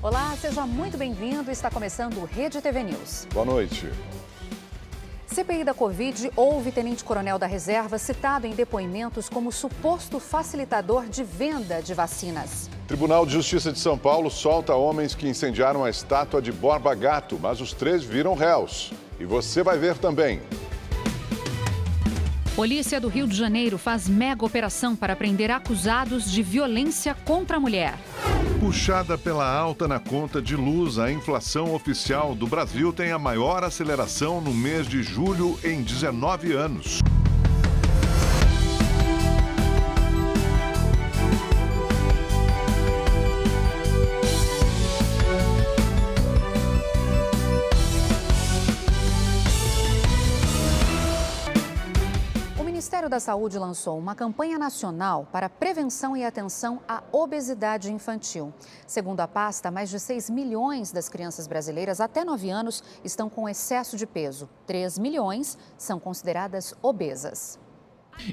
Olá, seja muito bem-vindo. Está começando o Rede TV News. Boa noite. CPI da Covid, houve tenente-coronel da reserva citado em depoimentos como suposto facilitador de venda de vacinas. Tribunal de Justiça de São Paulo solta homens que incendiaram a estátua de Borba Gato, mas os 3 viram réus. E você vai ver também. Polícia do Rio de Janeiro faz mega operação para prender acusados de violência contra a mulher. Puxada pela alta na conta de luz, a inflação oficial do Brasil tem a maior aceleração no mês de julho em 19 anos. O Ministério da Saúde lançou uma campanha nacional para prevenção e atenção à obesidade infantil. Segundo a pasta, mais de 6 milhões das crianças brasileiras até 9 anos estão com excesso de peso. 3 milhões são consideradas obesas.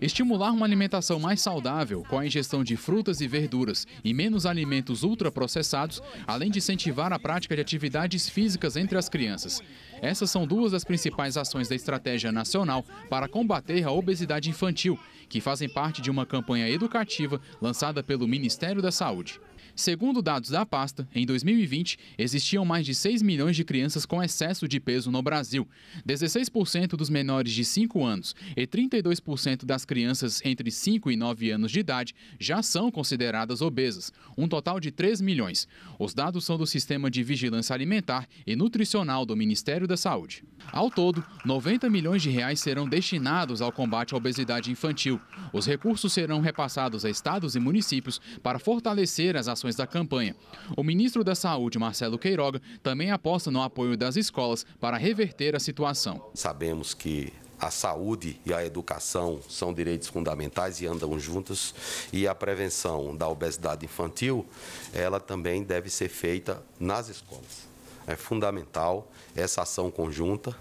Estimular uma alimentação mais saudável, com a ingestão de frutas e verduras e menos alimentos ultraprocessados, além de incentivar a prática de atividades físicas entre as crianças. Essas são 2 das principais ações da Estratégia Nacional para combater a obesidade infantil, que fazem parte de uma campanha educativa lançada pelo Ministério da Saúde. Segundo dados da pasta, em 2020, existiam mais de 6 milhões de crianças com excesso de peso no Brasil. 16% dos menores de 5 anos e 32% das crianças entre 5 e 9 anos de idade já são consideradas obesas, um total de 3 milhões. Os dados são do Sistema de Vigilância Alimentar e Nutricional do Ministério da Saúde. Ao todo, 90 milhões de reais serão destinados ao combate à obesidade infantil. Os recursos serão repassados a estados e municípios para fortalecer as ações da campanha. O ministro da Saúde, Marcelo Queiroga, também aposta no apoio das escolas para reverter a situação. Sabemos que a saúde e a educação são direitos fundamentais e andam juntos, e a prevenção da obesidade infantil, ela também deve ser feita nas escolas. É fundamental essa ação conjunta,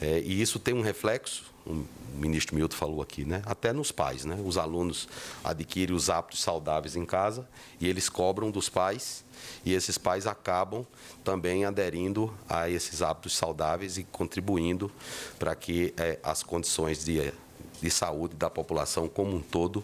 e isso tem um reflexo, o ministro Milton falou aqui, né? Até nos pais, né? Os alunos adquirem os hábitos saudáveis em casa e eles cobram dos pais, e esses pais acabam também aderindo a esses hábitos saudáveis e contribuindo para que as condições de saúde da população como um todo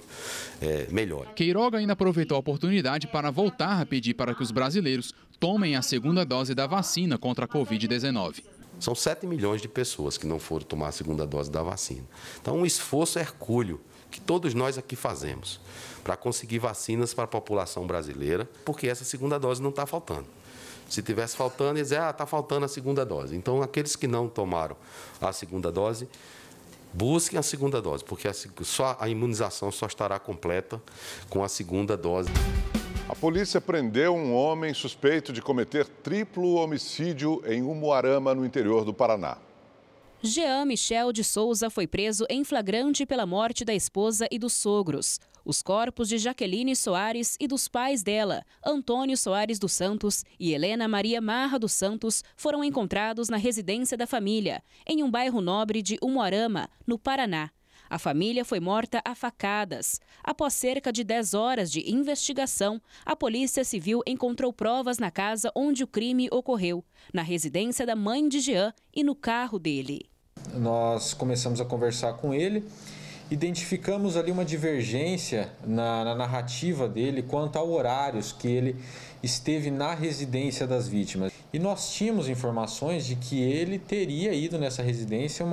melhore. Queiroga ainda aproveitou a oportunidade para voltar a pedir para que os brasileiros tomem a segunda dose da vacina contra a Covid-19. São 7 milhões de pessoas que não foram tomar a segunda dose da vacina. Então, um esforço hercúleo que todos nós aqui fazemos para conseguir vacinas para a população brasileira, porque essa segunda dose não está faltando. Se tivesse faltando, ia dizer, está faltando a segunda dose. Então, aqueles que não tomaram a segunda dose, busquem a segunda dose, porque a imunização só estará completa com a segunda dose. A polícia prendeu um homem suspeito de cometer triplo homicídio em Umuarama, no interior do Paraná. Jean Michel de Souza foi preso em flagrante pela morte da esposa e dos sogros. Os corpos de Jaqueline Soares e dos pais dela, Antônio Soares dos Santos e Helena Maria Marra dos Santos, foram encontrados na residência da família, em um bairro nobre de Umuarama, no Paraná. A família foi morta a facadas. Após cerca de 10 horas de investigação, a Polícia Civil encontrou provas na casa onde o crime ocorreu, na residência da mãe de Jean e no carro dele. Nós começamos a conversar com ele, identificamos ali uma divergência na narrativa dele quanto a horários que ele esteve na residência das vítimas. E nós tínhamos informações de que ele teria ido nessa residência em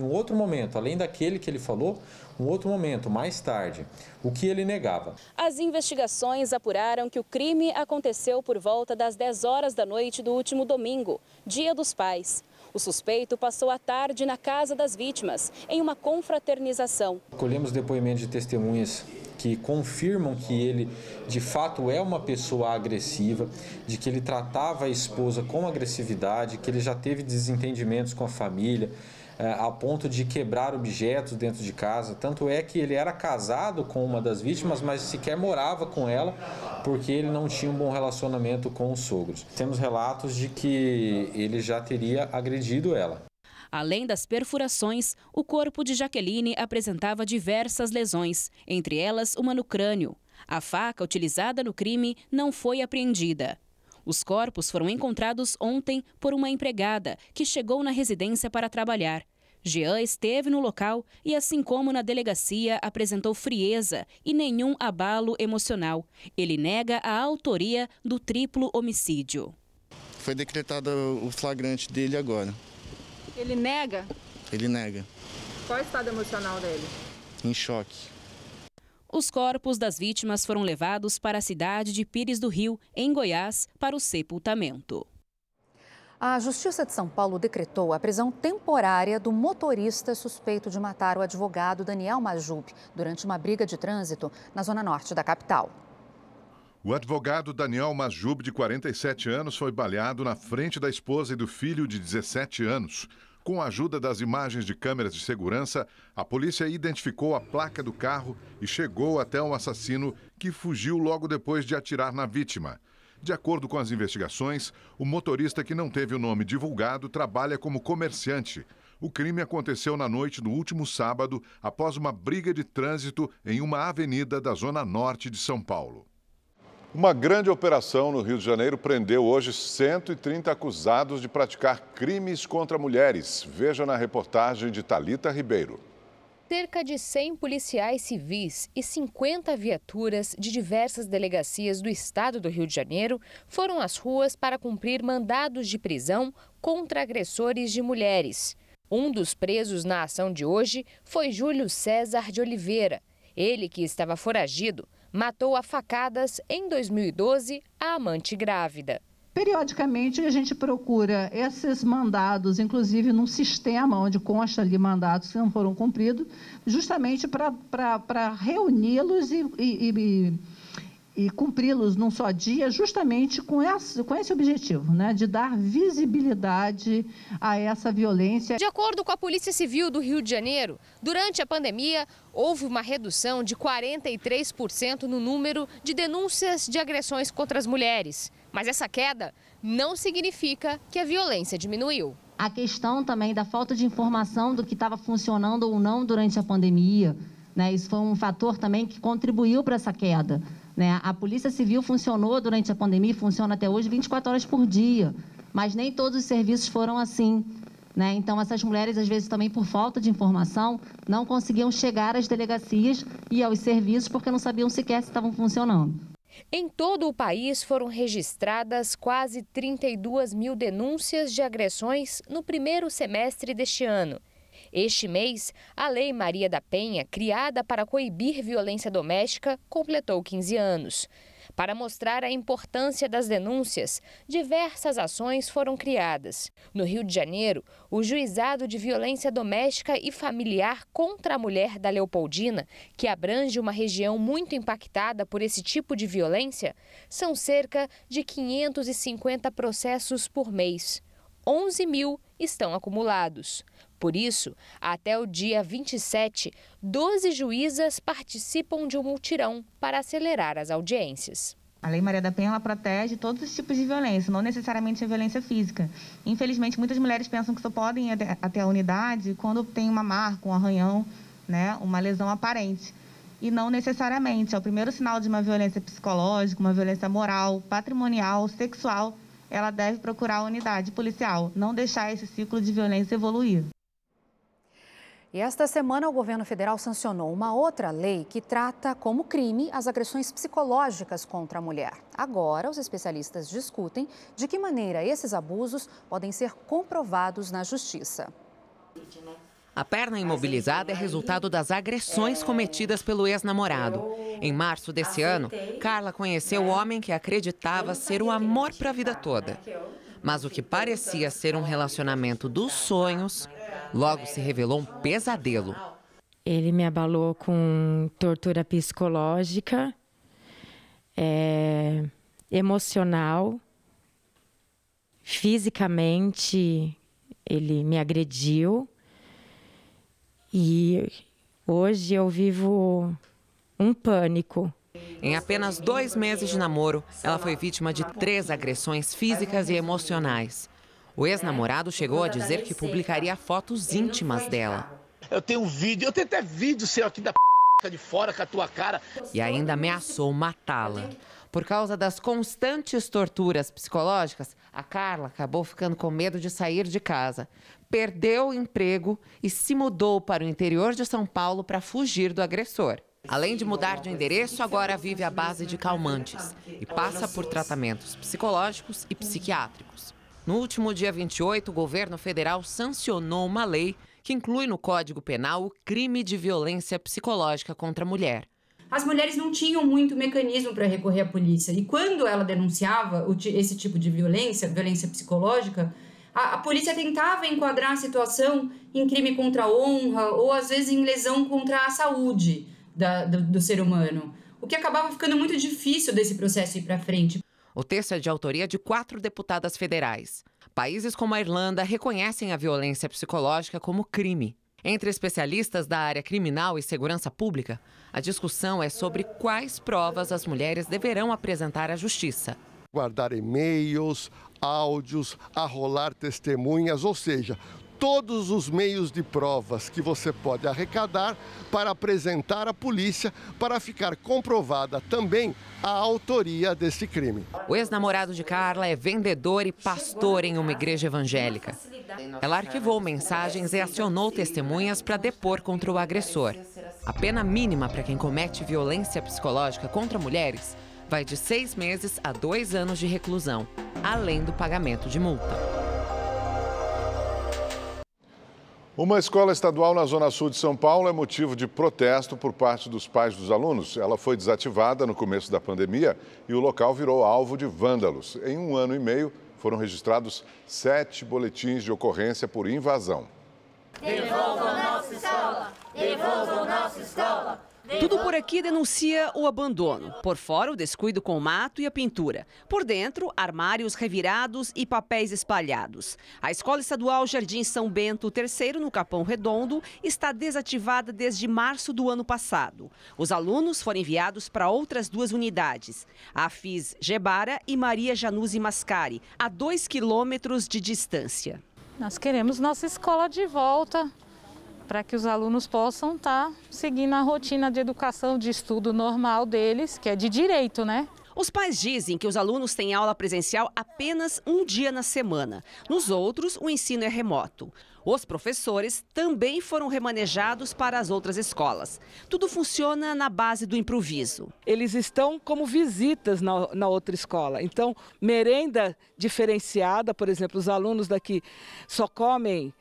um outro momento, além daquele que ele falou, um outro momento, mais tarde, o que ele negava. As investigações apuraram que o crime aconteceu por volta das 10 horas da noite do último domingo, Dia dos Pais. O suspeito passou a tarde na casa das vítimas, em uma confraternização. Colhemos depoimentos de testemunhas que confirmam que ele, de fato, é uma pessoa agressiva, de que ele tratava a esposa com agressividade, que ele já teve desentendimentos com a família, a ponto de quebrar objetos dentro de casa. Tanto é que ele era casado com uma das vítimas, mas sequer morava com ela, porque ele não tinha um bom relacionamento com os sogros. Temos relatos de que ele já teria agredido ela. Além das perfurações, o corpo de Jaqueline apresentava diversas lesões, entre elas uma no crânio. A faca utilizada no crime não foi apreendida. Os corpos foram encontrados ontem por uma empregada que chegou na residência para trabalhar. Jean esteve no local e, assim como na delegacia, apresentou frieza e nenhum abalo emocional. Ele nega a autoria do triplo homicídio. Foi decretado o flagrante dele agora. Ele nega? Ele nega. Qual é o estado emocional dele? Em choque. Os corpos das vítimas foram levados para a cidade de Pires do Rio, em Goiás, para o sepultamento. A Justiça de São Paulo decretou a prisão temporária do motorista suspeito de matar o advogado Daniel Majub durante uma briga de trânsito na zona norte da capital. O advogado Daniel Majub, de 47 anos, foi baleado na frente da esposa e do filho de 17 anos. Com a ajuda das imagens de câmeras de segurança, a polícia identificou a placa do carro e chegou até o assassino, que fugiu logo depois de atirar na vítima. De acordo com as investigações, o motorista, que não teve o nome divulgado, trabalha como comerciante. O crime aconteceu na noite do último sábado, após uma briga de trânsito em uma avenida da zona norte de São Paulo. Uma grande operação no Rio de Janeiro prendeu hoje 130 acusados de praticar crimes contra mulheres. Veja na reportagem de Thalita Ribeiro. Cerca de 100 policiais civis e 50 viaturas de diversas delegacias do estado do Rio de Janeiro foram às ruas para cumprir mandados de prisão contra agressores de mulheres. Um dos presos na ação de hoje foi Júlio César de Oliveira. Ele, que estava foragido, matou a facadas em 2012 a amante grávida. Periodicamente a gente procura esses mandados, inclusive num sistema onde consta ali mandados que não foram cumpridos, justamente para reuni-los e cumpri-los num só dia, justamente com esse objetivo, né, de dar visibilidade a essa violência. De acordo com a Polícia Civil do Rio de Janeiro, durante a pandemia, houve uma redução de 43% no número de denúncias de agressões contra as mulheres. Mas essa queda não significa que a violência diminuiu. A questão também da falta de informação do que estava funcionando ou não durante a pandemia, né? Isso foi um fator também que contribuiu para essa queda, né? A Polícia Civil funcionou durante a pandemia, funciona até hoje 24 horas por dia, mas nem todos os serviços foram assim, né? Então, essas mulheres, às vezes, também por falta de informação, não conseguiam chegar às delegacias e aos serviços porque não sabiam sequer se estavam funcionando. Em todo o país foram registradas quase 32 mil denúncias de agressões no primeiro semestre deste ano. Este mês, a Lei Maria da Penha, criada para coibir violência doméstica, completou 15 anos. Para mostrar a importância das denúncias, diversas ações foram criadas. No Rio de Janeiro, o Juizado de Violência Doméstica e Familiar contra a Mulher da Leopoldina, que abrange uma região muito impactada por esse tipo de violência, são cerca de 550 processos por mês. 11 mil estão acumulados. Por isso, até o dia 27, 12 juízas participam de um mutirão para acelerar as audiências. A Lei Maria da Penha ela protege todos os tipos de violência, não necessariamente a violência física. Infelizmente, muitas mulheres pensam que só podem ir até a unidade quando tem uma marca, um arranhão, né, uma lesão aparente. E não necessariamente. É o primeiro sinal de uma violência psicológica, uma violência moral, patrimonial, sexual. Ela deve procurar a unidade policial, não deixar esse ciclo de violência evoluir. E esta semana o governo federal sancionou uma outra lei que trata como crime as agressões psicológicas contra a mulher. Agora, os especialistas discutem de que maneira esses abusos podem ser comprovados na justiça. A perna imobilizada é resultado das agressões cometidas pelo ex-namorado. Em março desse ano, Carla conheceu o homem que acreditava ser o amor para a vida toda. Mas o que parecia ser um relacionamento dos sonhos, logo se revelou um pesadelo. Ele me abalou com tortura psicológica, emocional, fisicamente ele me agrediu. E hoje eu vivo um pânico. Em apenas 2 meses de namoro, ela foi vítima de 3 agressões físicas e emocionais. O ex-namorado chegou a dizer que publicaria fotos íntimas dela. Eu tenho um vídeo, eu tenho até vídeo seu aqui da de fora com a tua cara. E ainda ameaçou matá-la. Por causa das constantes torturas psicológicas, a Carla acabou ficando com medo de sair de casa. Perdeu o emprego e se mudou para o interior de São Paulo para fugir do agressor. Além de mudar de endereço, agora vive à base de calmantes e passa por tratamentos psicológicos e psiquiátricos. No último dia 28, o governo federal sancionou uma lei que inclui no Código Penal o crime de violência psicológica contra a mulher. As mulheres não tinham muito mecanismo para recorrer à polícia. E quando ela denunciava esse tipo de violência psicológica, a polícia tentava enquadrar a situação em crime contra a honra ou, às vezes, em lesão contra a saúde do ser humano. O que acabava ficando muito difícil desse processo ir para frente. O texto é de autoria de 4 deputadas federais. Países como a Irlanda reconhecem a violência psicológica como crime. Entre especialistas da área criminal e segurança pública, a discussão é sobre quais provas as mulheres deverão apresentar à justiça. Guardar e-mails, áudios, arrolar testemunhas, ou seja, todos os meios de provas que você pode arrecadar para apresentar à polícia para ficar comprovada também a autoria desse crime. O ex-namorado de Carla é vendedor e pastor em uma igreja evangélica. Ela arquivou mensagens e acionou testemunhas para depor contra o agressor. A pena mínima para quem comete violência psicológica contra mulheres vai de 6 meses a 2 anos de reclusão, além do pagamento de multa. Uma escola estadual na Zona Sul de São Paulo é motivo de protesto por parte dos pais dos alunos. Ela foi desativada no começo da pandemia e o local virou alvo de vândalos. Em 1 ano e meio, foram registrados 7 boletins de ocorrência por invasão. Devolvam nossa escola! Devolvam nossa escola! Tudo por aqui denuncia o abandono. Por fora, o descuido com o mato e a pintura. Por dentro, armários revirados e papéis espalhados. A Escola Estadual Jardim São Bento III, no Capão Redondo, está desativada desde março do ano passado. Os alunos foram enviados para outras 2 unidades, a FIS Gebara e Maria Januse Mascari, a 2 quilômetros de distância. Nós queremos nossa escola de volta, para que os alunos possam estar seguindo a rotina de educação, de estudo normal deles, que é de direito, né? Os pais dizem que os alunos têm aula presencial apenas 1 dia na semana. Nos outros, o ensino é remoto. Os professores também foram remanejados para as outras escolas. Tudo funciona na base do improviso. Eles estão como visitas na outra escola. Então, merenda diferenciada, por exemplo, os alunos daqui só comem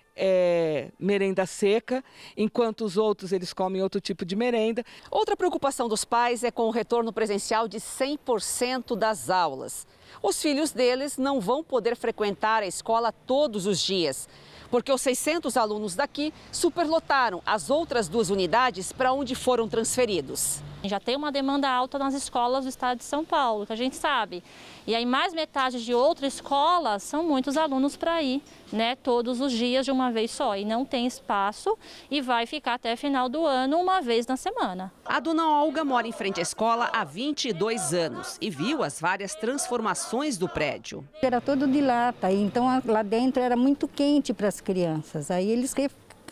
merenda seca, enquanto os outros eles comem outro tipo de merenda. Outra preocupação dos pais é com o retorno presencial de 100% das aulas. Os filhos deles não vão poder frequentar a escola todos os dias, porque os 600 alunos daqui superlotaram as outras 2 unidades para onde foram transferidos. Já tem uma demanda alta nas escolas do estado de São Paulo, que a gente sabe. E aí mais metade de outra escola são muitos alunos para ir, né, todos os dias de uma vez só. E não tem espaço e vai ficar até final do ano, uma vez na semana. A dona Olga mora em frente à escola há 22 anos e viu as várias transformações do prédio. Era todo de lata, então lá dentro era muito quente para as crianças. Aí eles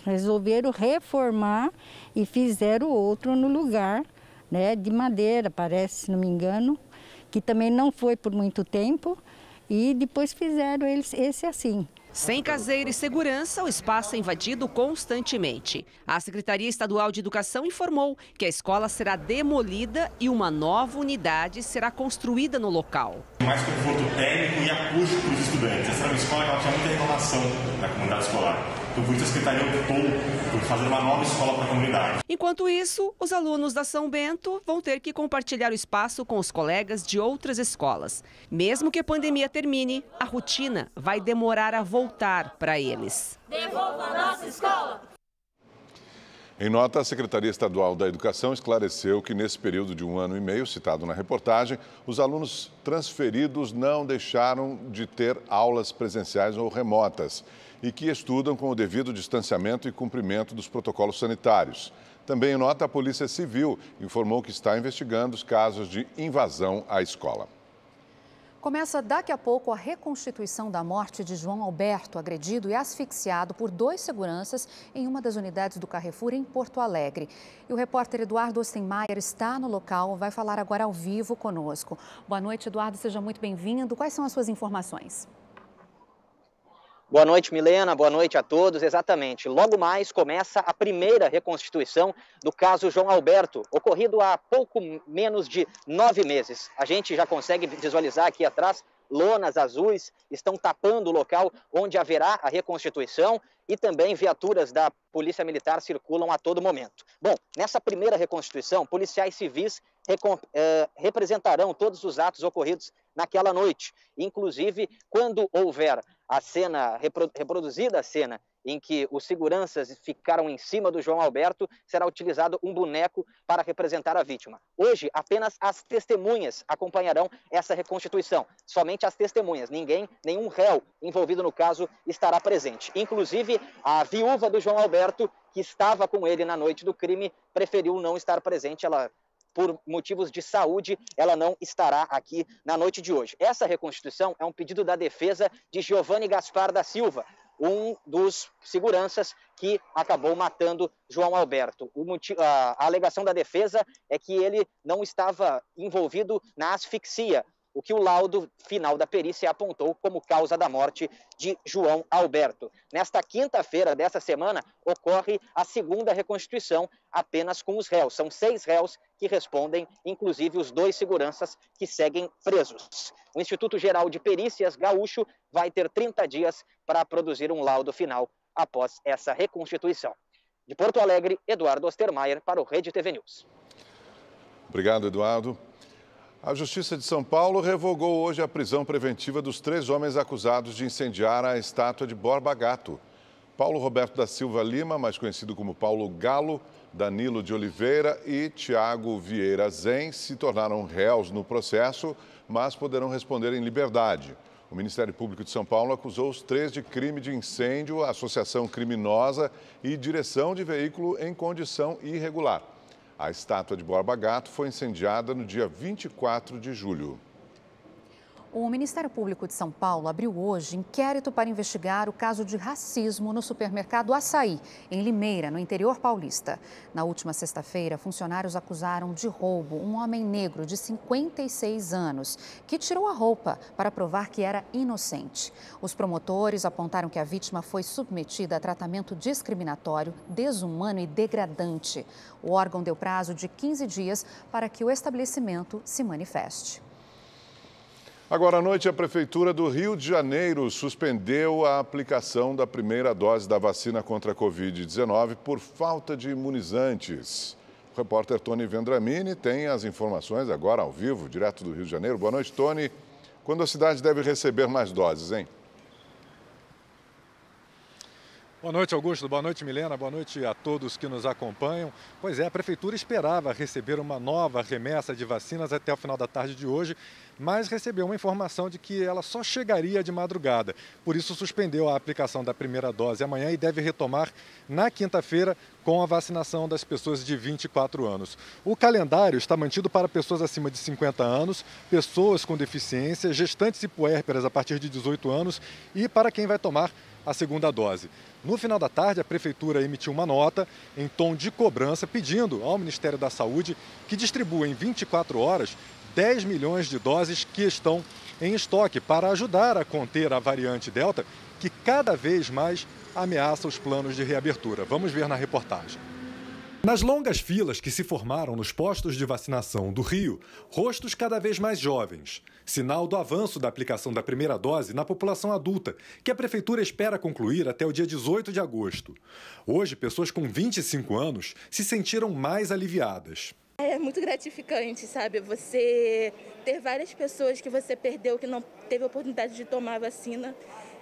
resolveram reformar e fizeram outro no lugar, né, de madeira, parece, se não me engano, que também não foi por muito tempo, e depois fizeram esse assim. Sem caseiro e segurança, o espaço é invadido constantemente. A Secretaria Estadual de Educação informou que a escola será demolida e uma nova unidade será construída no local. Mais conforto técnico e acústico para os estudantes. Essa era uma escola que tinha muita reclamação da comunidade escolar. Então, por isso a Secretaria optou por fazer uma nova escola para a comunidade. Enquanto isso, os alunos da São Bento vão ter que compartilhar o espaço com os colegas de outras escolas. Mesmo que a pandemia termine, a rotina vai demorar a voltar para eles. Devolva a nossa escola! Em nota, a Secretaria Estadual da Educação esclareceu que nesse período de 1 ano e meio, citado na reportagem, os alunos transferidos não deixaram de ter aulas presenciais ou remotas e que estudam com o devido distanciamento e cumprimento dos protocolos sanitários. Também em nota, a Polícia Civil informou que está investigando os casos de invasão à escola. Começa daqui a pouco a reconstituição da morte de João Alberto, agredido e asfixiado por 2 seguranças em uma das unidades do Carrefour em Porto Alegre. E o repórter Eduardo Ostenmaier está no local, vai falar agora ao vivo conosco. Boa noite, Eduardo, seja muito bem-vindo. Quais são as suas informações? Boa noite, Milena. Boa noite a todos. Exatamente. Logo mais começa a primeira reconstituição do caso João Alberto, ocorrido há pouco menos de 9 meses. A gente já consegue visualizar aqui atrás, lonas azuis estão tapando o local onde haverá a reconstituição e também viaturas da Polícia Militar circulam a todo momento. Bom, nessa primeira reconstituição, policiais civis representarão todos os atos ocorridos naquela noite. Inclusive, quando houver a cena, reproduzida a cena em que os seguranças ficaram em cima do João Alberto, será utilizado um boneco para representar a vítima. Hoje, apenas as testemunhas acompanharão essa reconstituição. Somente as testemunhas, nenhum réu envolvido no caso estará presente. Inclusive, a viúva do João Alberto, que estava com ele na noite do crime, preferiu não estar presente. Por motivos de saúde, ela não estará aqui na noite de hoje. Essa reconstituição é um pedido da defesa de Giovanni Gaspar da Silva, um dos seguranças que acabou matando João Alberto. A alegação da defesa é que ele não estava envolvido na asfixia, o que o laudo final da perícia apontou como causa da morte de João Alberto. Nesta quinta-feira dessa semana, ocorre a segunda reconstituição apenas com os réus. São 6 réus que respondem, inclusive os 2 seguranças que seguem presos. O Instituto Geral de Perícias Gaúcho vai ter 30 dias para produzir um laudo final após essa reconstituição. De Porto Alegre, Eduardo Ostenmaier para o Rede TV News. Obrigado, Eduardo. A Justiça de São Paulo revogou hoje a prisão preventiva dos 3 homens acusados de incendiar a estátua de Borba Gato. Paulo Roberto da Silva Lima, mais conhecido como Paulo Galo, Danilo de Oliveira e Tiago Vieira Zen se tornaram réus no processo, mas poderão responder em liberdade. O Ministério Público de São Paulo acusou os 3 de crime de incêndio, associação criminosa e direção de veículo em condição irregular. A estátua de Borba Gato foi incendiada no dia 24 de julho. O Ministério Público de São Paulo abriu hoje inquérito para investigar o caso de racismo no supermercado Açaí, em Limeira, no interior paulista. Na última sexta-feira, funcionários acusaram de roubo um homem negro de 56 anos, que tirou a roupa para provar que era inocente. Os promotores apontaram que a vítima foi submetida a tratamento discriminatório, desumano e degradante. O órgão deu prazo de 15 dias para que o estabelecimento se manifeste. Agora à noite, a Prefeitura do Rio de Janeiro suspendeu a aplicação da primeira dose da vacina contra a Covid-19 por falta de imunizantes. O repórter Tony Vendramini tem as informações agora ao vivo, direto do Rio de Janeiro. Boa noite, Tony. Quando a cidade deve receber mais doses, hein? Boa noite, Augusto. Boa noite, Milena. Boa noite a todos que nos acompanham. Pois é, a Prefeitura esperava receber uma nova remessa de vacinas até o final da tarde de hoje, mas recebeu uma informação de que ela só chegaria de madrugada. Por isso, suspendeu a aplicação da primeira dose amanhã e deve retomar na quinta-feira com a vacinação das pessoas de 24 anos. O calendário está mantido para pessoas acima de 50 anos, pessoas com deficiência, gestantes e puérperas a partir de 18 anos e para quem vai tomar a segunda dose. No final da tarde, a Prefeitura emitiu uma nota em tom de cobrança pedindo ao Ministério da Saúde que distribua em 24 horas 10 milhões de doses que estão em estoque para ajudar a conter a variante Delta, que cada vez mais ameaça os planos de reabertura. Vamos ver na reportagem. Nas longas filas que se formaram nos postos de vacinação do Rio, rostos cada vez mais jovens. Sinal do avanço da aplicação da primeira dose na população adulta, que a Prefeitura espera concluir até o dia 18 de agosto. Hoje, pessoas com 25 anos se sentiram mais aliviadas. É muito gratificante, sabe? Você ter várias pessoas que você perdeu, que não teve a oportunidade de tomar a vacina.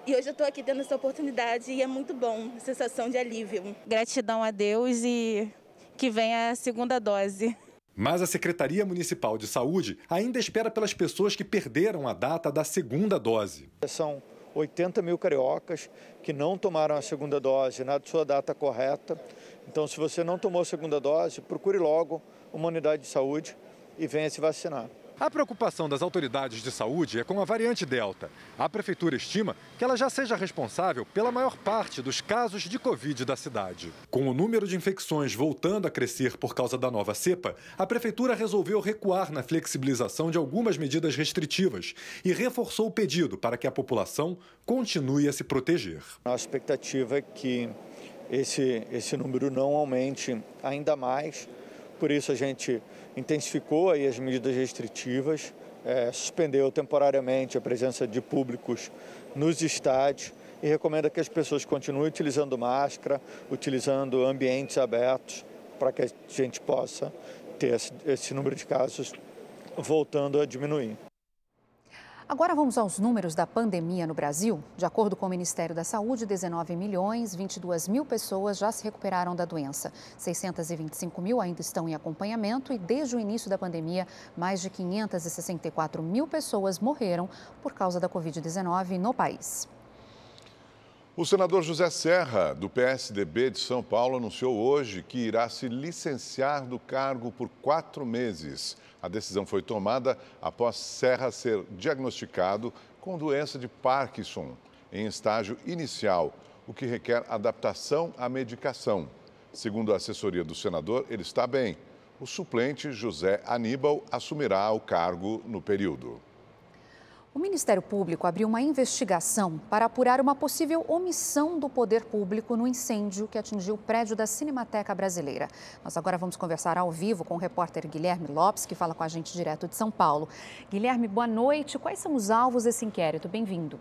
E hoje eu estou aqui tendo essa oportunidade e é muito bom, sensação de alívio. Gratidão a Deus e que venha a segunda dose. Mas a Secretaria Municipal de Saúde ainda espera pelas pessoas que perderam a data da segunda dose. São 80 mil cariocas que não tomaram a segunda dose na sua data correta. Então, se você não tomou a segunda dose, procure logo uma unidade de saúde e venha se vacinar. A preocupação das autoridades de saúde é com a variante Delta. A prefeitura estima que ela já seja responsável pela maior parte dos casos de Covid da cidade. Com o número de infecções voltando a crescer por causa da nova cepa, a prefeitura resolveu recuar na flexibilização de algumas medidas restritivas e reforçou o pedido para que a população continue a se proteger. A expectativa é que esse número não aumente ainda mais, por isso a gente intensificou aí as medidas restritivas, suspendeu temporariamente a presença de públicos nos estádios e recomenda que as pessoas continuem utilizando máscara, utilizando ambientes abertos, para que a gente possa ter esse número de casos voltando a diminuir. Agora vamos aos números da pandemia no Brasil. De acordo com o Ministério da Saúde, 19.022.000 pessoas já se recuperaram da doença. 625.000 ainda estão em acompanhamento e desde o início da pandemia, mais de 564.000 pessoas morreram por causa da Covid-19 no país. O senador José Serra, do PSDB de São Paulo, anunciou hoje que irá se licenciar do cargo por 4 meses. A decisão foi tomada após Serra ser diagnosticado com doença de Parkinson em estágio inicial, o que requer adaptação à medicação. Segundo a assessoria do senador, ele está bem. O suplente, José Aníbal, assumirá o cargo no período. O Ministério Público abriu uma investigação para apurar uma possível omissão do poder público no incêndio que atingiu o prédio da Cinemateca Brasileira. Nós agora vamos conversar ao vivo com o repórter Guilherme Lopes, que fala com a gente direto de São Paulo. Guilherme, boa noite. Quais são os alvos desse inquérito? Bem-vindo.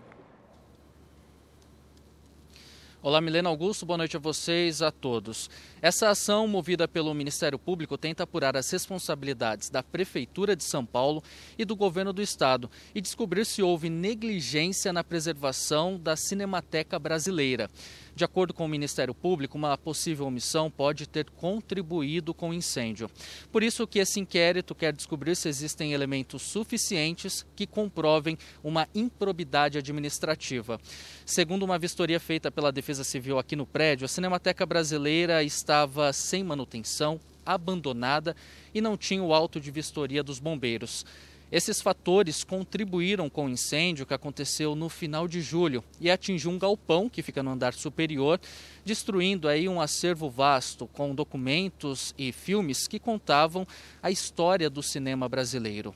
Olá, Milena Augusto, boa noite a vocês, a todos. Essa ação movida pelo Ministério Público tenta apurar as responsabilidades da Prefeitura de São Paulo e do Governo do Estado e descobrir se houve negligência na preservação da Cinemateca Brasileira. De acordo com o Ministério Público, uma possível omissão pode ter contribuído com o incêndio. Por isso que esse inquérito quer descobrir se existem elementos suficientes que comprovem uma improbidade administrativa. Segundo uma vistoria feita pela Defesa Civil aqui no prédio, a Cinemateca Brasileira estava sem manutenção, abandonada e não tinha o auto de vistoria dos bombeiros. Esses fatores contribuíram com o incêndio que aconteceu no final de julho e atingiu um galpão que fica no andar superior, destruindo aí um acervo vasto com documentos e filmes que contavam a história do cinema brasileiro.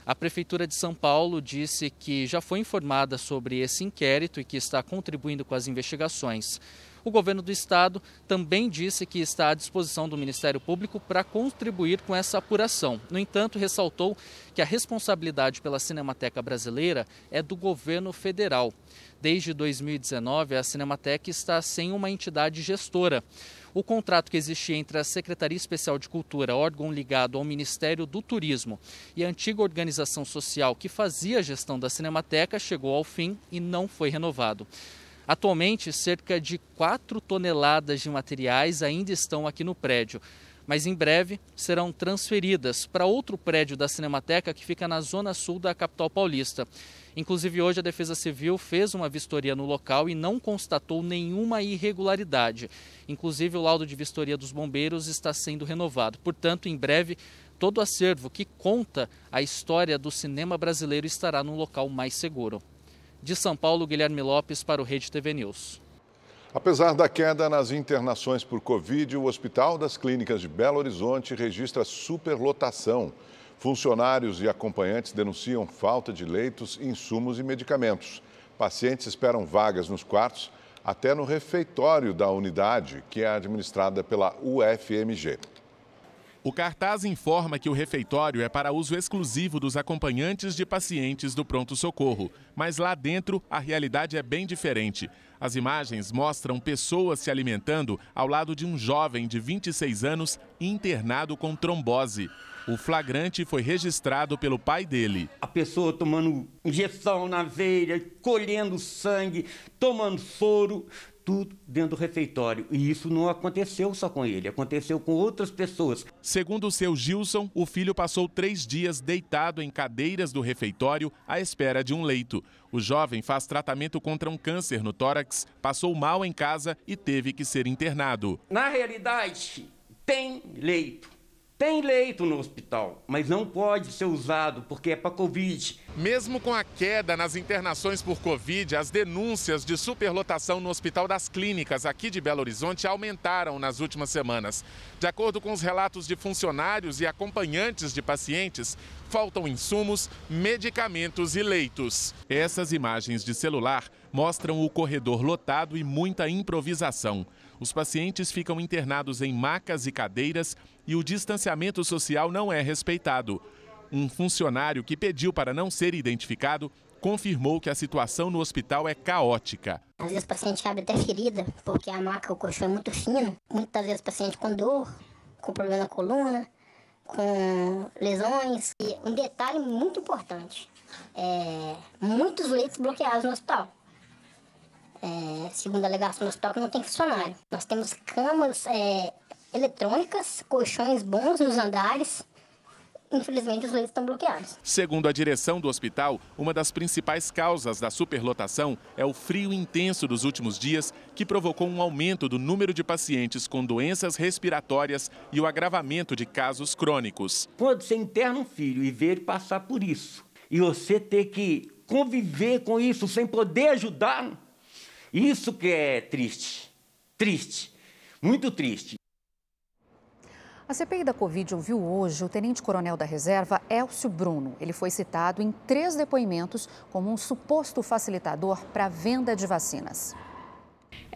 A Prefeitura de São Paulo disse que já foi informada sobre esse inquérito e que está contribuindo com as investigações. O Governo do Estado também disse que está à disposição do Ministério Público para contribuir com essa apuração. No entanto, ressaltou que a responsabilidade pela Cinemateca Brasileira é do governo federal. Desde 2019, a Cinemateca está sem uma entidade gestora. O contrato que existia entre a Secretaria Especial de Cultura, órgão ligado ao Ministério do Turismo, e a antiga organização social que fazia a gestão da Cinemateca chegou ao fim e não foi renovado. Atualmente, cerca de 4 toneladas de materiais ainda estão aqui no prédio, mas em breve serão transferidas para outro prédio da Cinemateca que fica na zona sul da capital paulista. Inclusive, hoje a Defesa Civil fez uma vistoria no local e não constatou nenhuma irregularidade. Inclusive, o laudo de vistoria dos bombeiros está sendo renovado. Portanto, em breve, todo o acervo que conta a história do cinema brasileiro estará num local mais seguro. De São Paulo, Guilherme Lopes para o Rede TV News. Apesar da queda nas internações por Covid, o Hospital das Clínicas de Belo Horizonte registra superlotação. Funcionários e acompanhantes denunciam falta de leitos, insumos e medicamentos. Pacientes esperam vagas nos quartos, até no refeitório da unidade, que é administrada pela UFMG. O cartaz informa que o refeitório é para uso exclusivo dos acompanhantes de pacientes do pronto-socorro. Mas lá dentro, a realidade é bem diferente. As imagens mostram pessoas se alimentando ao lado de um jovem de 26 anos internado com trombose. O flagrante foi registrado pelo pai dele. A pessoa tomando injeção na veia, colhendo sangue, tomando soro, tudo dentro do refeitório. E isso não aconteceu só com ele, aconteceu com outras pessoas. Segundo o seu Gilson, o filho passou 3 dias deitado em cadeiras do refeitório à espera de um leito. O jovem faz tratamento contra um câncer no tórax, passou mal em casa e teve que ser internado. Na realidade, tem leito. Tem leito no hospital, mas não pode ser usado porque é para Covid. Mesmo com a queda nas internações por Covid, as denúncias de superlotação no Hospital das Clínicas aqui de Belo Horizonte aumentaram nas últimas semanas. De acordo com os relatos de funcionários e acompanhantes de pacientes, faltam insumos, medicamentos e leitos. Essas imagens de celular mostram o corredor lotado e muita improvisação. Os pacientes ficam internados em macas e cadeiras e o distanciamento social não é respeitado. Um funcionário que pediu para não ser identificado confirmou que a situação no hospital é caótica. Às vezes o paciente abre até ferida, porque a maca, o colchão é muito fino. Muitas vezes o paciente com dor, com problema na coluna, com lesões. E um detalhe muito importante, muitos leitos bloqueados no hospital. Segundo a alegação do hospital, que não tem funcionário. Nós temos camas eletrônicas, colchões bons nos andares. Infelizmente, os leitos estão bloqueados. Segundo a direção do hospital, uma das principais causas da superlotação é o frio intenso dos últimos dias, que provocou um aumento do número de pacientes com doenças respiratórias e o agravamento de casos crônicos. Quando você interna um filho e vê ele passar por isso, e você ter que conviver com isso sem poder ajudar, isso que é triste. Triste. Muito triste. A CPI da Covid ouviu hoje o tenente-coronel da reserva, Élcio Bruno. Ele foi citado em 3 depoimentos como um suposto facilitador para a venda de vacinas.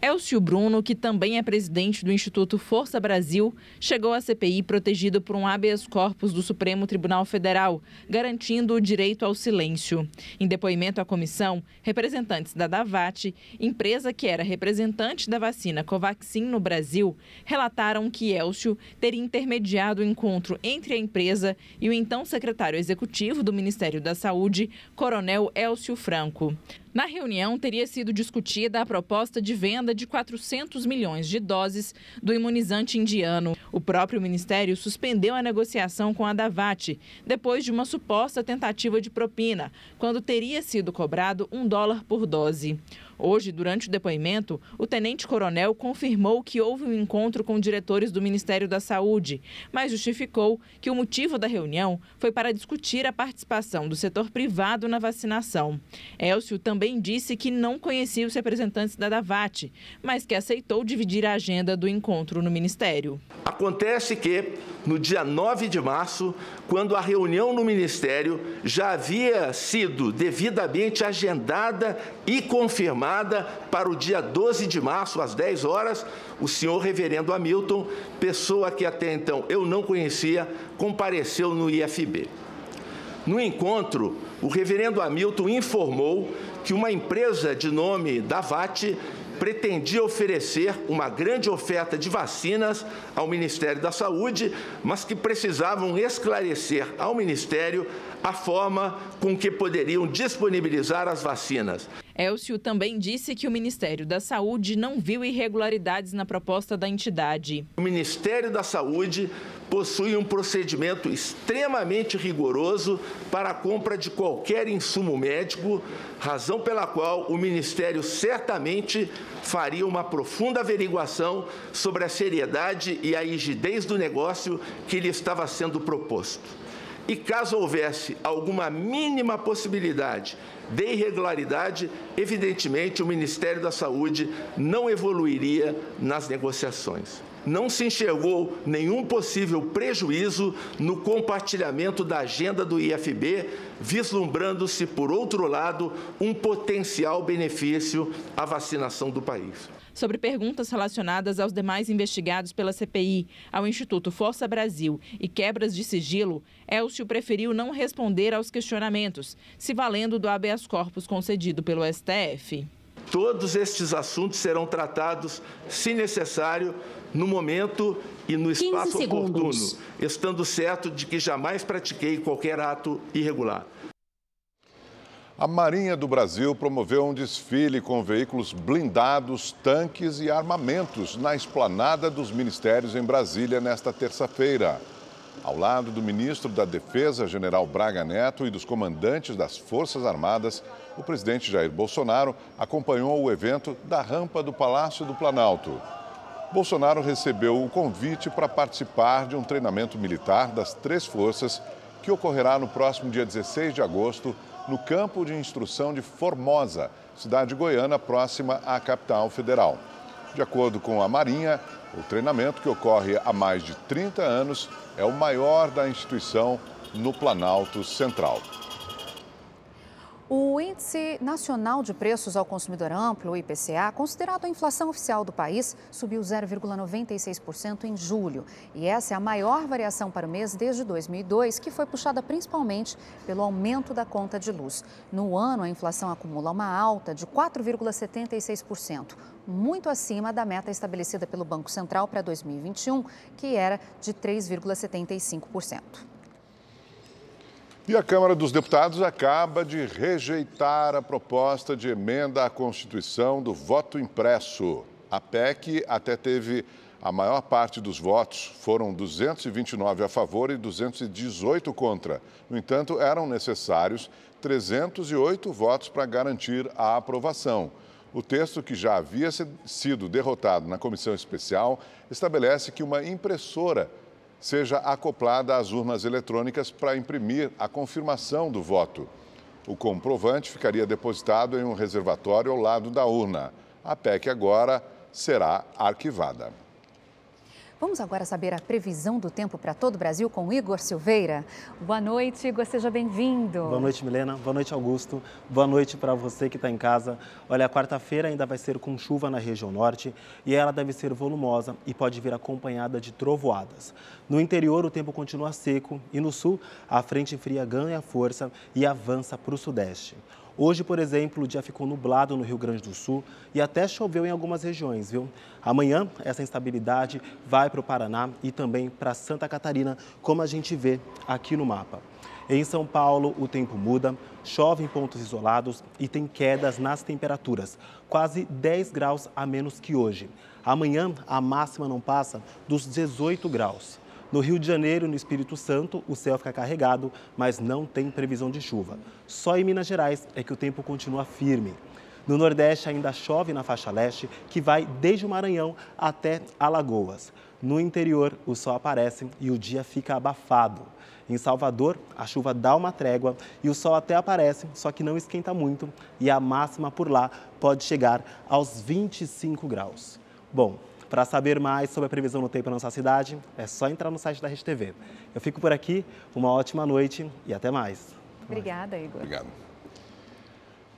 Élcio Bruno, que também é presidente do Instituto Força Brasil, chegou à CPI protegido por um habeas corpus do Supremo Tribunal Federal, garantindo o direito ao silêncio. Em depoimento à comissão, representantes da Davat, empresa que era representante da vacina Covaxin no Brasil, relataram que Élcio teria intermediado o encontro entre a empresa e o então secretário executivo do Ministério da Saúde, Coronel Élcio Franco. Na reunião, teria sido discutida a proposta de venda de 400 milhões de doses do imunizante indiano. O próprio Ministério suspendeu a negociação com a Davat, depois de uma suposta tentativa de propina, quando teria sido cobrado $1 por dose. Hoje, durante o depoimento, o tenente-coronel confirmou que houve um encontro com diretores do Ministério da Saúde, mas justificou que o motivo da reunião foi para discutir a participação do setor privado na vacinação. Élcio também disse que não conhecia os representantes da Davat, mas que aceitou dividir a agenda do encontro no Ministério. Acontece que, no dia 9 de março, quando a reunião no Ministério já havia sido devidamente agendada e confirmada para o dia 12 de março, às 10 horas, o senhor reverendo Hamilton, pessoa que até então eu não conhecia, compareceu no IFB. No encontro, o reverendo Hamilton informou que uma empresa de nome Davat pretendia oferecer uma grande oferta de vacinas ao Ministério da Saúde, mas que precisavam esclarecer ao Ministério a forma com que poderiam disponibilizar as vacinas. Élcio também disse que o Ministério da Saúde não viu irregularidades na proposta da entidade. O Ministério da Saúde possui um procedimento extremamente rigoroso para a compra de qualquer insumo médico, razão pela qual o Ministério certamente faria uma profunda averiguação sobre a seriedade e a rigidez do negócio que lhe estava sendo proposto. E caso houvesse alguma mínima possibilidade de irregularidade, evidentemente o Ministério da Saúde não evoluiria nas negociações. Não se enxergou nenhum possível prejuízo no compartilhamento da agenda do IFB, vislumbrando-se, por outro lado, um potencial benefício à vacinação do país. Sobre perguntas relacionadas aos demais investigados pela CPI, ao Instituto Força Brasil e quebras de sigilo, Élcio preferiu não responder aos questionamentos, se valendo do habeas corpus concedido pelo STF. Todos estes assuntos serão tratados, se necessário, no momento e no espaço oportuno, estando certo de que jamais pratiquei qualquer ato irregular. A Marinha do Brasil promoveu um desfile com veículos blindados, tanques e armamentos na esplanada dos ministérios em Brasília nesta terça-feira. Ao lado do ministro da Defesa, general Braga Neto, e dos comandantes das Forças Armadas, o presidente Jair Bolsonaro acompanhou o evento da rampa do Palácio do Planalto. Bolsonaro recebeu o convite para participar de um treinamento militar das 3 forças que ocorrerá no próximo dia 16 de agosto no campo de instrução de Formosa, cidade goiana próxima à capital federal. De acordo com a Marinha, o treinamento, que ocorre há mais de 30 anos, é o maior da instituição no Planalto Central. O Índice Nacional de Preços ao Consumidor Amplo, o IPCA, considerado a inflação oficial do país, subiu 0,96% em julho. E essa é a maior variação para o mês desde 2002, que foi puxada principalmente pelo aumento da conta de luz. No ano, a inflação acumula uma alta de 4,76%, muito acima da meta estabelecida pelo Banco Central para 2021, que era de 3,75%. E a Câmara dos Deputados acaba de rejeitar a proposta de emenda à Constituição do voto impresso. A PEC até teve a maior parte dos votos, foram 229 a favor e 218 contra. No entanto, eram necessários 308 votos para garantir a aprovação. O texto, que já havia sido derrotado na comissão especial, estabelece que uma impressora seja acoplada às urnas eletrônicas para imprimir a confirmação do voto. O comprovante ficaria depositado em um reservatório ao lado da urna. A PEC agora será arquivada. Vamos agora saber a previsão do tempo para todo o Brasil com Igor Silveira. Boa noite, Igor, seja bem-vindo. Boa noite, Milena. Boa noite, Augusto. Boa noite para você que está em casa. Olha, a quarta-feira ainda vai ser com chuva na região norte e ela deve ser volumosa e pode vir acompanhada de trovoadas. No interior, o tempo continua seco e no sul, a frente fria ganha força e avança para o sudeste. Hoje, por exemplo, o dia ficou nublado no Rio Grande do Sul e até choveu em algumas regiões, viu? Amanhã, essa instabilidade vai para o Paraná e também para Santa Catarina, como a gente vê aqui no mapa. Em São Paulo, o tempo muda, chove em pontos isolados e tem quedas nas temperaturas, quase 10 graus a menos que hoje. Amanhã, a máxima não passa dos 18 graus. No Rio de Janeiro e no Espírito Santo, o céu fica carregado, mas não tem previsão de chuva. Só em Minas Gerais é que o tempo continua firme. No Nordeste ainda chove na faixa leste, que vai desde o Maranhão até Alagoas. No interior, o sol aparece e o dia fica abafado. Em Salvador, a chuva dá uma trégua e o sol até aparece, só que não esquenta muito e a máxima por lá pode chegar aos 25 graus. Bom, para saber mais sobre a previsão do tempo na nossa cidade, é só entrar no site da Rede TV. Eu fico por aqui, uma ótima noite e até mais. Obrigada, Igor. Obrigado.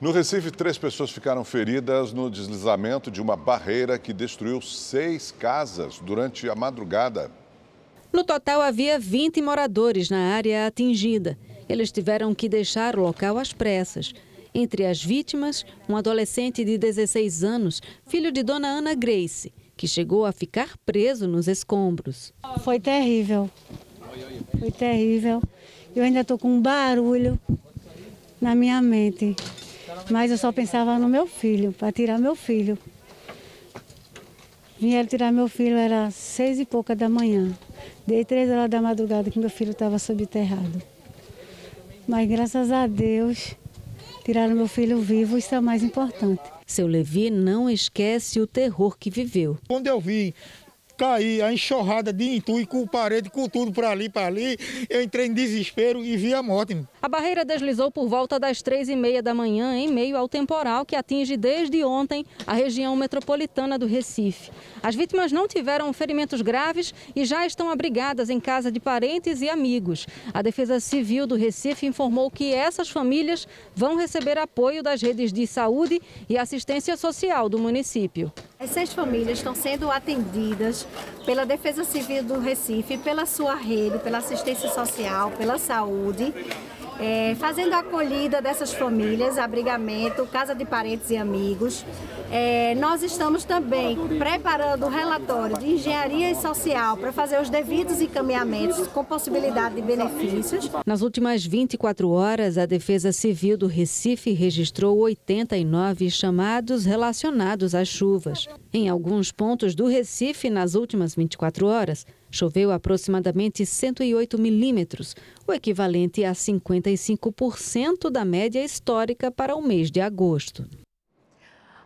No Recife, 3 pessoas ficaram feridas no deslizamento de uma barreira que destruiu 6 casas durante a madrugada. No total, havia 20 moradores na área atingida. Eles tiveram que deixar o local às pressas. Entre as vítimas, um adolescente de 16 anos, filho de dona Ana Grace, que chegou a ficar preso nos escombros. Foi terrível. Foi terrível. Eu ainda estou com um barulho na minha mente. Mas eu só pensava no meu filho, para tirar meu filho. Vieram tirar meu filho, era 6 e pouca da manhã. Dei 3 horas da madrugada que meu filho estava subterrado. Mas graças a Deus, tiraram meu filho vivo, isso é o mais importante. Seu Levi não esquece o terror que viveu. Quando eu vi cair a enxurrada de entulho, com parede, com tudo para ali, eu entrei em desespero e vi a morte. A barreira deslizou por volta das 3h30 da manhã, em meio ao temporal que atinge desde ontem a região metropolitana do Recife. As vítimas não tiveram ferimentos graves e já estão abrigadas em casa de parentes e amigos. A Defesa Civil do Recife informou que essas famílias vão receber apoio das redes de saúde e assistência social do município. As 6 famílias estão sendo atendidas pela Defesa Civil do Recife, pela sua rede, pela assistência social, pela saúde, fazendo a acolhida dessas famílias, abrigamento, casa de parentes e amigos. Nós estamos também preparando o relatório de engenharia social para fazer os devidos encaminhamentos com possibilidade de benefícios. Nas últimas 24 horas, a Defesa Civil do Recife registrou 89 chamados relacionados às chuvas. Em alguns pontos do Recife, nas últimas 24 horas, choveu aproximadamente 108 milímetros, o equivalente a 55% da média histórica para o mês de agosto.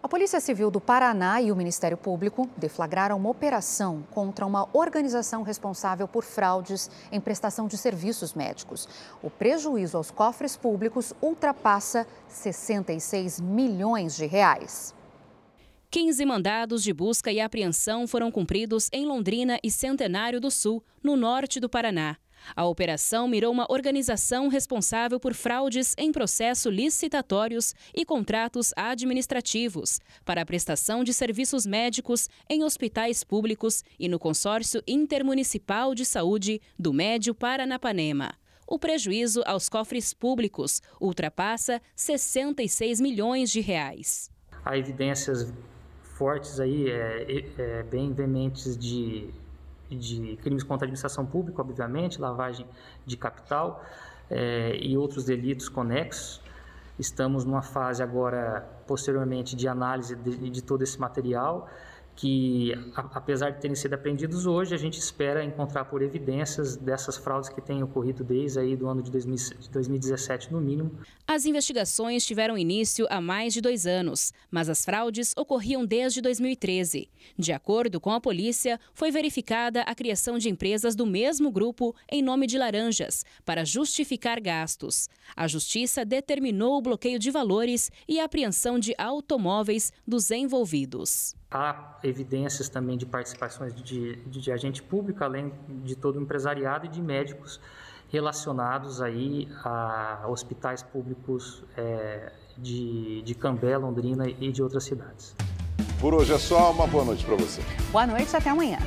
A Polícia Civil do Paraná e o Ministério Público deflagraram uma operação contra uma organização responsável por fraudes em prestação de serviços médicos. O prejuízo aos cofres públicos ultrapassa 66 milhões de reais. 15 mandados de busca e apreensão foram cumpridos em Londrina e Centenário do Sul, no norte do Paraná. A operação mirou uma organização responsável por fraudes em processos licitatórios e contratos administrativos para a prestação de serviços médicos em hospitais públicos e no Consórcio Intermunicipal de Saúde do Médio Paranapanema. O prejuízo aos cofres públicos ultrapassa 66 milhões de reais. Há evidências fortes aí, bem veementes de crimes contra a administração pública, obviamente, lavagem de capital e outros delitos conexos. Estamos numa fase agora, posteriormente, de análise de todo esse material, que, apesar de terem sido apreendidos hoje, a gente espera encontrar por evidências dessas fraudes que têm ocorrido desde aí do ano de 2017, no mínimo. As investigações tiveram início há mais de 2 anos, mas as fraudes ocorriam desde 2013. De acordo com a polícia, foi verificada a criação de empresas do mesmo grupo em nome de laranjas, para justificar gastos. A Justiça determinou o bloqueio de valores e a apreensão de automóveis dos envolvidos. Há evidências também de participações de agente público, além de todo o empresariado e de médicos relacionados aí a hospitais públicos de Cambé, Londrina e de outras cidades. Por hoje é só, uma boa noite para você. Boa noite, até amanhã.